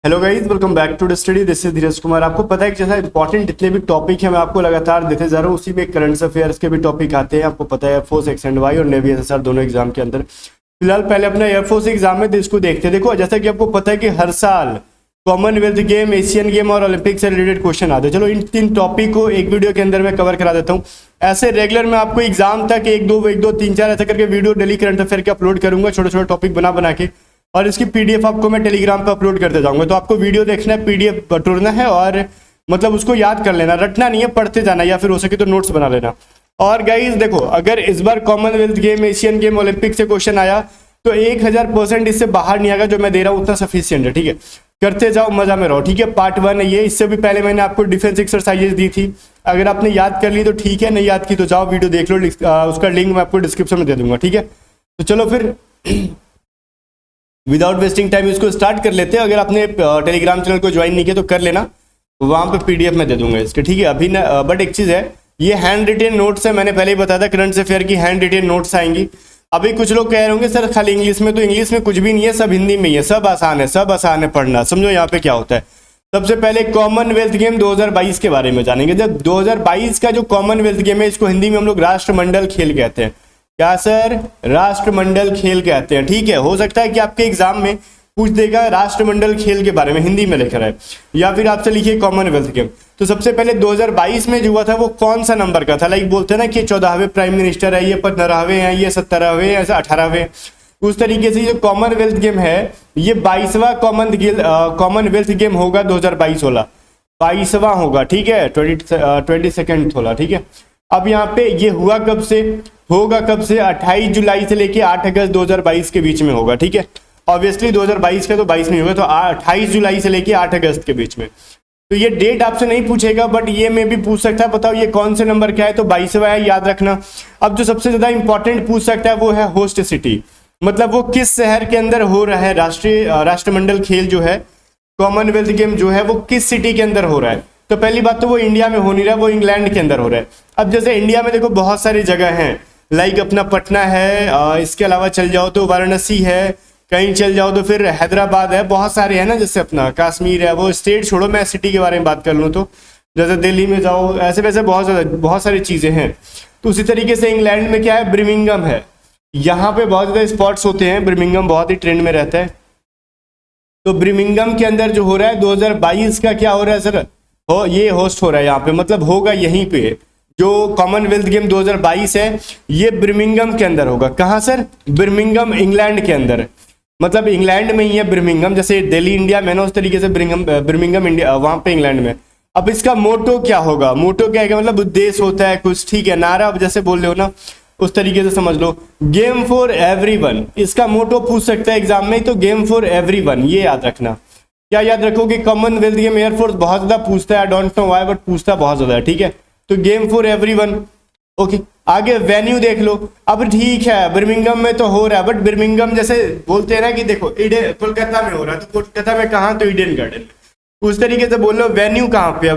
Hello guys, welcome back to the study. This is Dheeraj Kumar. आपको पता है कि जैसा इंपॉर्टेंट जितने भी टॉपिक है मैं आपको लगातार देते जा रहा हूँ, उसी में करंट अफेयर्स के भी टॉपिक आते हैं। आपको पता है एयरफोर्स एक्सएंड और नेवी एसएसआर दोनों एग्जाम के अंदर। फिलहाल पहले अपना एयरफोर्स एग्जाम में तो इसको देखते हैं। देखो, जैसा कि आपको पता है कि हर साल कॉमनवेल्थ गेम, एशियन गेम और ओलंपिक से रिलेटेड क्वेश्चन आते हैं। चलो इन तीन टॉपिक को एक वीडियो के अंदर मैं कवर करा देता हूँ। ऐसे रेगुलर मैं आपको एग्जाम तक एक दो तीन चार ऐसा करके वीडियो डेली करंट अफेयर के अपलोड करूंगा, छोटे छोटे टॉपिक बना के, और इसकी पीडीएफ आपको मैं टेलीग्राम पे अपलोड करते जाऊंगा। तो आपको वीडियो देखना है, पीडीएफ बटोरना है और मतलब उसको याद कर लेना, रटना नहीं है, पढ़ते जाना, या फिर हो सके तो नोट्स बना लेना। और गाइज देखो, अगर इस बार Commonwealth game, Asian game, Olympic से क्वेश्चन आया तो 1000% इससे बाहर नहीं आएगा। जो मैं दे रहा हूँ उतना सफिशियंट है, ठीक है। करते जाओ, मजा में रहो, ठीक है। पार्ट 1 है ये। इससे भी पहले मैंने आपको डिफेंस एक्सरसाइजेज दी थी। अगर आपने याद कर ली तो ठीक है, नहीं याद की तो जाओ वीडियो देख लो, उसका लिंक मैं आपको डिस्क्रिप्शन में दे दूंगा, ठीक है। तो चलो फिर विदाउट वेस्टिंग टाइम इसको स्टार्ट कर लेते हैं। अगर आपने टेलीग्राम चैनल को ज्वाइन नहीं किया तो कर लेना, वहां पे पीडीएफ में दे दूंगा इसके, ठीक है। अभी ना बट एक चीज है, ये हैंड रिटेन नोट्स है। मैंने पहले ही बताया था करंट अफेयर की हैंड रिटेन नोट्स आएंगी। अभी कुछ लोग कह रहे होंगे सर खाली इंग्लिश में, तो इंग्लिश में कुछ भी नहीं है, सब हिंदी में ही है, सब आसान है, सब आसान है पढ़ना। समझो यहाँ पे क्या होता है। सबसे पहले कॉमनवेल्थ गेम 2022 के बारे में जानेंगे। जब 2022 का जो कॉमनवेल्थ गेम है, इसको हिंदी में हम लोग राष्ट्रमंडल खेल कहते हैं। क्या सर? राष्ट्रमंडल खेल कहते हैं, ठीक है। हो सकता है कि आपके एग्जाम में पूछ देगा राष्ट्रमंडल खेल के बारे में, हिंदी में लिख रहा है, या फिर आपसे लिखिए कॉमनवेल्थ गेम। तो सबसे पहले 2022 में जो हुआ था वो कौन सा नंबर का था? लाइक बोलते हैं ना कि 14वें प्राइम मिनिस्टर है, ये 15वें है, ये 17वें, ऐसा 18वें। उस तरीके से जो कॉमनवेल्थ गेम है ये 22वां कॉमनवेल्थ गेम होगा 2022 वाला, 22वां होगा, ठीक है। 22nd होगा, ठीक है। अब यहाँ पे ये हुआ कब से? होगा कब से? 28 जुलाई से लेके 8 अगस्त 2022 के बीच में होगा, ठीक है। ऑब्वियसली 2022 का तो 22 में होगा, तो 28 जुलाई से लेके 8 अगस्त के बीच में। तो ये डेट आपसे नहीं पूछेगा, बट ये में भी पूछ सकता है, बताओ ये कौन से नंबर का है? तो 22वां है, याद रखना। अब जो सबसे ज्यादा इंपॉर्टेंट पूछ सकता है वो है होस्ट सिटी, मतलब वो किस शहर के अंदर हो रहा है राष्ट्रमंडल खेल जो है, कॉमनवेल्थ गेम जो है वो किस सिटी के अंदर हो रहा है। तो पहली बात तो वो इंडिया में हो नहीं रहा, वो इंग्लैंड के अंदर हो रहा है। अब जैसे इंडिया में देखो बहुत सारी जगह हैं, लाइक अपना पटना है, इसके अलावा चल जाओ तो वाराणसी है, कहीं चल जाओ तो फिर हैदराबाद है, बहुत सारे हैं ना। जैसे अपना कश्मीर है, वो स्टेट छोड़ो, मैं सिटी के बारे में बात कर लूँ तो जैसे दिल्ली में जाओ, ऐसे वैसे बहुत सारी चीजें हैं। तो उसी तरीके से इंग्लैंड में क्या है? ब्रिमिंगम है। यहाँ पे बहुत ज्यादा स्पॉट्स होते हैं, ब्रिमिंगम बहुत ही ट्रेंड में रहता है। तो ब्रिमिंगम के अंदर जो हो रहा है 2022 का क्या हो रहा है सर? ये होस्ट हो रहा है यहाँ पे, मतलब होगा यहीं पे। जो कॉमनवेल्थ गेम 2022 है ये ब्रिमिंगम के अंदर होगा। कहाँ सर? ब्रिमिंगम, इंग्लैंड के अंदर, मतलब इंग्लैंड में ही है ब्रिमिंगम। जैसे दिल्ली इंडिया में ना, उस तरीके से ब्रिमिंगम इंडिया, वहां पे इंग्लैंड में। अब इसका मोटो क्या होगा? मोटो क्या है? मतलब उद्देश्य होता है कुछ, ठीक है। नारा जैसे बोल रहे हो ना, उस तरीके से समझ लो। गेम फॉर एवरीवन, इसका मोटो पूछ सकता है एग्जाम में, तो गेम फॉर एवरीवन, ये याद रखना। क्या याद रखोगे? कॉमनवेल्थ गेम एयरफोर्स बहुत ज्यादा पूछता है, I don't know why, but पूछता बहुत ज्यादा है, ठीक है। तो गेम फॉर एवरीवन, ओके। आगे वेन्यू देख लो। अब ठीक है बर्मिंघम में तो हो रहा है, बट बर्मिंघम जैसे बोलते हैं ना कि देखो कोलकाता में हो रहा है, तो कोलकाता में कहाँ? तो ईडन गार्डन। उस तरीके से बोल लो वेन्यू कहाँ पे है?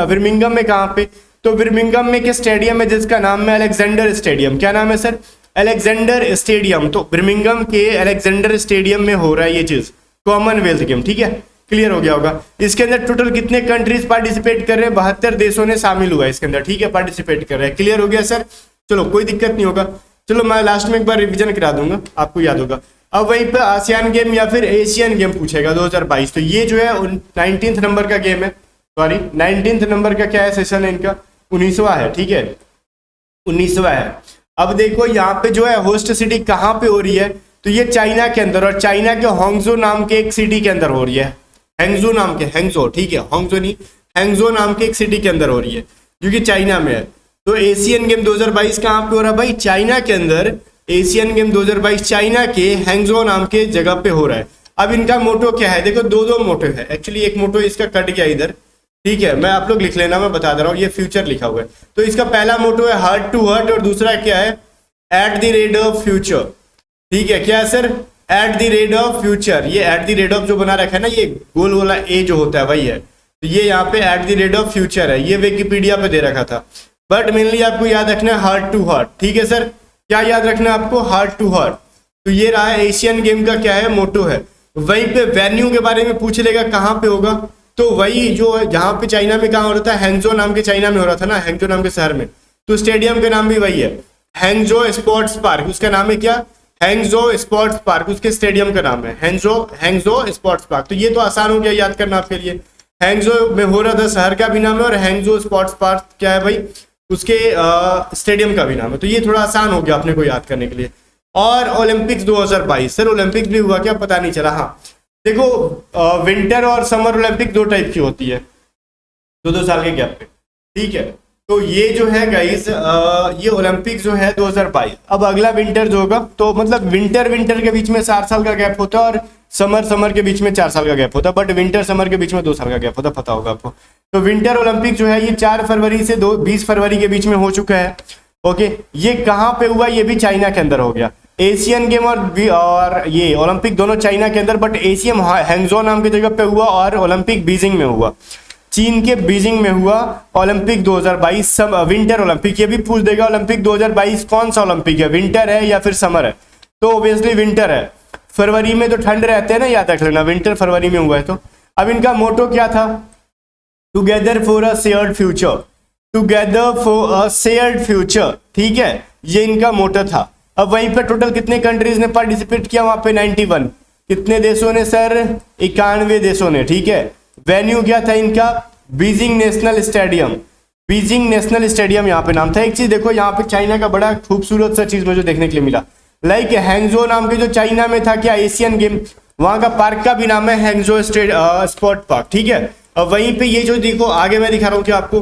बर्मिंघम में कहाँ पे? तो बर्मिंघम में के स्टेडियम है जिसका नाम है अलेक्जेंडर स्टेडियम। क्या नाम है सर? Alexander stadium. तो बर्मिंघम के अलेक्जेंडर स्टेडियम में हो रहा है ये चीज, कॉमनवेल्थ गेम, ठीक है। क्लियर हो गया होगा। इसके अंदर टोटल कितने कंट्रीज पार्टिसिपेट कर रहे हैं? 72 देशों ने शामिल हुआ है इसके अंदर, ठीक है, पार्टिसिपेट कर रहे हैं। क्लियर हो गया सर? चलो कोई दिक्कत नहीं होगा। चलो मैं लास्ट में एक बार रिवीजन करा दूंगा, आपको याद होगा। अब वहीं पे आसियान गेम या फिर एशियन गेम पूछेगा 2022। तो ये जो है 19th नंबर का गेम है, सॉरी 19th नंबर का क्या है सेशन है इनका? 19वां है, ठीक है, 19वां है। अब देखो यहाँ पे जो है होस्ट सिटी कहाँ पे हो रही है? तो ये चाइना के अंदर, और चाइना के होंगजो नाम के एक सिटी के अंदर हो रही है। हैंगजो नाम के, हैंगजो, ठीक है, होंगजो नहीं, हैंगजो नाम के एक सिटी के अंदर हो रही है जो कि चाइना में है। तो एशियन गेम 2022 कहाँ पे हो रहा है भाई? चाइना के अंदर। एशियन गेम 2022 चाइना के हैंगजो नाम के जगह पे हो रहा है। अब इनका मोटो क्या है? देखो दो मोटो है एक्चुअली, एक मोटो इसका कट गया इधर, ठीक है, मैं आप लोग लिख लेना, मैं बता दे रहा हूँ, ये फ्यूचर लिखा हुआ है। तो इसका पहला मोटो है हार्ट टू हार्ट, और दूसरा क्या है? At the rate of future, ठीक है। क्या है sir? At the rate of future. ये एट द रेट ऑफ जो बना रखा है ना, ये गोल वाला ए जो होता है वही है। तो ये यहाँ पे at the rate of future है, ये विकिपीडिया पे दे रखा था, बट मेनली आपको याद रखना है हार्ट टू हार्ट, ठीक है सर। क्या याद रखना है आपको? Heart to heart. तो ये रहा है एशियन गेम का क्या है? मोटो है। वहीं पे वेन्यू के बारे में पूछ लेगा कहाँ पे होगा, तो वही जो है जहाँ पे चाइना में कहाँ हो रहा था, हैंगजो नाम के चाइना में हो रहा था ना, हैंगजो नाम के शहर में, तो स्टेडियम का नाम भी वही है, हैंगजो स्पोर्ट्स पार्क। उसका नाम है क्या, हैंगजो स्पोर्ट्स पार्क, उसके स्टेडियम का नाम है हैंगजो स्पोर्ट्स पार्क। तो ये तो आसान हो गया याद करना आपके लिए। हैंगजो में हो रहा था शहर का भी नाम है, और हैंगजो स्पोर्ट्स पार्क क्या है भाई, उसके स्टेडियम का भी नाम है। तो ये थोड़ा आसान हो गया अपने को याद करने के लिए। और ओलंपिक्स 2022, सर ओलंपिक्स भी हुआ क्या, पता नहीं चला। हाँ देखो, विंटर और समर ओलंपिक दो टाइप की होती है, 2-2 साल के गैप पे, ठीक है। तो ये जो है गाइस, ये ओलंपिक जो है 2022। अब अगला विंटर जो होगा, तो मतलब विंटर के बीच में 4 साल का गैप होता है, और समर के बीच में 4 साल का गैप होता है, बट विंटर समर के बीच में 2 साल का गैप होता है, पता होगा आपको। तो विंटर ओलंपिक जो है ये 4 फरवरी से 20 फरवरी के बीच में हो चुका है। ओके, ये कहाँ पे हुआ, ये भी चाइना के अंदर हो गया। एशियन गेम और ये ओलंपिक दोनों चाइना के अंदर, बट एशियन हैंगजो नाम की जगह पे हुआ, और ओलंपिक बीजिंग में हुआ, चीन के बीजिंग में हुआ ओलंपिक 2022 सब विंटर ओलंपिक। ये भी पूछ देगा ओलंपिक 2022 कौन सा ओलंपिक है, विंटर है या फिर समर है, तो ऑब्वियसली विंटर है। फरवरी में तो ठंड रहते हैं ना, याद रख लेना, विंटर फरवरी में हुआ है। तो अब इनका मोटो क्या था, together for a shared future, together for a shared future, ठीक है, ये इनका मोटो था। अब वहीं पे टोटल कितने कंट्रीज ने पार्टिसिपेट किया, वहां पे 91, कितने देशों ने सर, 91 देशों ने, ठीक है। वेन्यू क्या था इनका, Beijing national stadium, Beijing national stadium यहाँ पे नाम था। एक चीज देखो, यहाँ पे चाइना का बड़ा खूबसूरत सा चीज मुझे देखने के लिए मिला, लाइक हैंगजो नाम के जो चाइना में था क्या एशियन गेम, वहां का पार्क का भी नाम है हैंगजो स्पोर्ट पार्क, ठीक है। अब वहीं पे ये जो देखो आगे मैं दिखा रहा हूँ कि आपको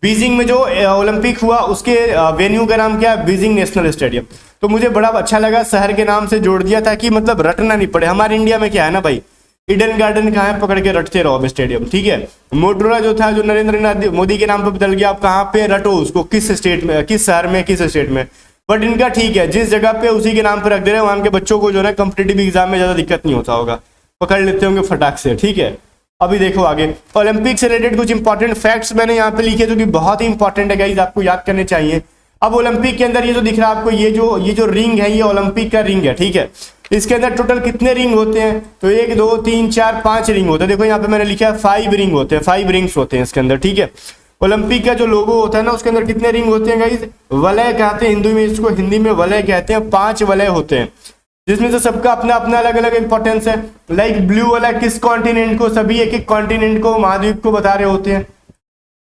बीजिंग में जो ओलंपिक हुआ उसके वेन्यू का नाम क्या है, बीजिंग नेशनल स्टेडियम। तो मुझे बड़ा अच्छा लगा, शहर के नाम से जोड़ दिया ताकि मतलब रटना नहीं पड़े। हमारे इंडिया में क्या है ना भाई, ईडन गार्डन कहाँ है, पकड़ के रटते रहो अब स्टेडियम, ठीक है। मोटरोला जो था, जो नरेंद्र मोदी के नाम पर बदल गया, आप कहाँ पे रटो उसको, किस स्टेट में, किस शहर में, किस स्टेट में। बट इनका ठीक है, जिस जगह पे उसी के नाम पे रख दे रहे हैं, वहां के बच्चों को जो है कॉम्पिटेटिव एग्जाम में ज्यादा दिक्कत नहीं होता होगा, पकड़ लेते होंगे फटाक से, ठीक है। अभी देखो आगे ओलंपिक से रिलेटेड कुछ इंपॉर्टेंट फैक्ट्स मैंने यहाँ पे लिखे जो कि बहुत ही इंपॉर्टेंट है गाइस, आपको याद करने चाहिए। अब ओलंपिक के अंदर ये जो दिख रहा है आपको, ये जो रिंग है, ये ओलंपिक का रिंग है, ठीक है। इसके अंदर टोटल कितने रिंग होते हैं, तो 1 2 3 4 5 रिंग होते हैं। देखो यहाँ पे मैंने लिखा है 5 रिंग होते हैं, 5 रिंग्स होते हैं इसके अंदर, ठीक है। ओलंपिक का जो लोगो होता है ना, उसके अंदर कितने रिंग होते हैं गाइस, वलय कहते हैं हिंदी में इसको, हिंदी में वलय कहते हैं, 5 वलय होते हैं, जिसमें से सबका अपना अपना अलग अलग इंपॉर्टेंस है। लाइक ब्लू वाला किस कॉन्टिनेंट को, सभी एक एक कॉन्टिनेंट को, महाद्वीप को बता रहे होते हैं,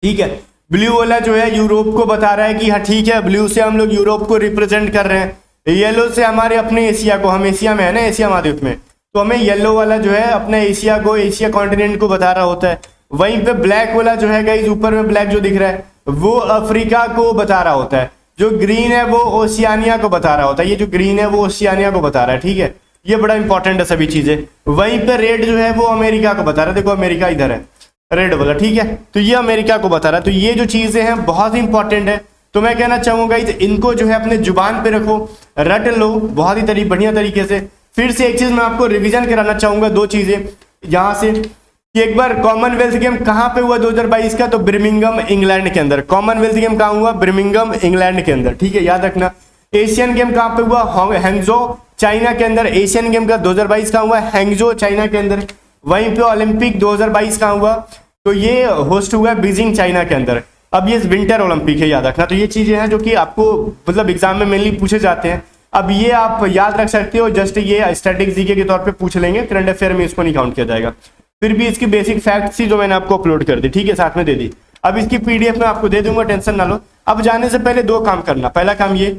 ठीक है। ब्लू वाला जो है यूरोप को बता रहा है कि हाँ ठीक है, ब्लू से हम लोग यूरोप को रिप्रेजेंट कर रहे हैं। येलो से हमारे अपने एशिया को, हम एशिया में है ना, एशिया महाद्वीप में, तो हमें येलो वाला जो है अपने एशिया को, एशिया कॉन्टिनेंट को बता रहा होता है। वहीं पे ब्लैक वाला जो है गाइस, ऊपर में ब्लैक जो दिख रहा है, वो अफ्रीका को बता रहा होता है। जो ग्रीन है वो ओशियानिया को बता रहा होता है, ये जो ग्रीन है वो ओशियानिया को बता रहा है, ठीक है। ये बड़ा इंपॉर्टेंट है सभी चीजें। वहीं पे रेड जो है वो अमेरिका को बता रहा है, देखो अमेरिका इधर है रेड वाला, ठीक है, तो ये अमेरिका को बता रहा है। तो ये जो चीजें हैं बहुत ही इंपॉर्टेंट है। तो मैं कहना चाहूंगा इनको जो है अपने जुबान पे रखो, रट लो बहुत ही बढ़िया तरीके से। फिर से एक चीज मैं आपको रिवीजन कराना चाहूंगा, 2 चीजें यहाँ से, कि एक बार कॉमनवेल्थ गेम कहाँ पे हुआ 2022 का, तो बर्मिंघम इंग्लैंड के अंदर। कॉमनवेल्थ गेम कहाँ हुआ, बर्मिंघम इंग्लैंड के अंदर, ठीक है, याद रखना। एशियन गेम कहाँ पे हुआ, हैंगजो चाइना के अंदर। एशियन गेम का 2022 कहाँ हुआ, हैंगजो चाइना के अंदर। वहीं पे ओलंपिक 2022 कहाँ हुआ, तो ये होस्ट हुआ बीजिंग चाइना के अंदर। अब ये विंटर ओलंपिक है, याद रखना। तो ये चीजें हैं जो कि आपको मतलब एग्जाम में मेनली पूछे जाते हैं। अब ये आप याद रख सकते हो, जस्ट ये स्टैटिक जीके के तौर पे पूछ लेंगे, करंट अफेयर में इसको नहीं काउंट किया जाएगा। फिर भी इसकी बेसिक फैक्ट्स थी जो मैंने आपको अपलोड कर दी, ठीक है, साथ में दे दी। अब इसकी पीडीएफ में आपको दे दूंगा, टेंशन ना लो। अब जाने से पहले 2 काम करना। पहला काम ये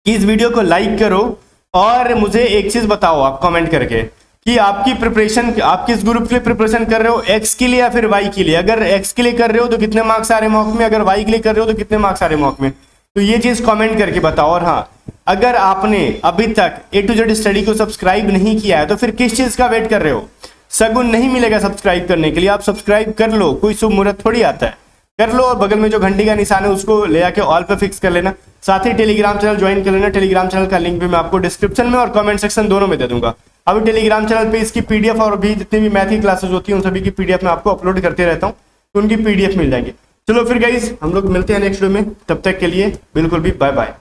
कि इस वीडियो को लाइक करो, और मुझे एक चीज बताओ आप कमेंट करके कि आपकी प्रिपरेशन, आप किस ग्रुप के लिए प्रिपरेशन कर रहे हो, एक्स के लिए या फिर वाई के लिए। अगर एक्स के लिए कर रहे हो तो कितने मार्क्स आ रहे मॉक में, अगर वाई के लिए कर रहे हो तो कितने मार्क्स आ रहे मॉक में, तो ये चीज कमेंट करके बताओ। और हाँ, अगर आपने अभी तक A to Z स्टडी को सब्सक्राइब नहीं किया है तो फिर किस चीज का वेट कर रहे हो। सगुन नहीं मिलेगा सब्सक्राइब करने के लिए, आप सब्सक्राइब कर लो, कोई शुभ मुहूर्त थोड़ी आता है, कर लो। और बगल में जो घंटी का निशान है उसको ले आके ऑल पे फिक्स कर लेना। साथ ही टेलीग्राम चैनल ज्वाइन कर लेना। टेलीग्राम चैनल का लिंक भी मैं आपको डिस्क्रिप्शन में और कमेंट सेक्शन दोनों में दे दूंगा। अभी टेलीग्राम चैनल पे इसकी पीडीएफ और भी जितनी भी मैथ की क्लासेस होती है उन सभी की पीडीएफ मैं आपको अपलोड करते रहता हूँ, तो उनकी पीडीएफ मिल जाएंगे। चलो फिर गाइस, हम लोग मिलते हैं नेक्स्ट वीडियो में, तब तक के लिए बिल्कुल भी बाय बाय।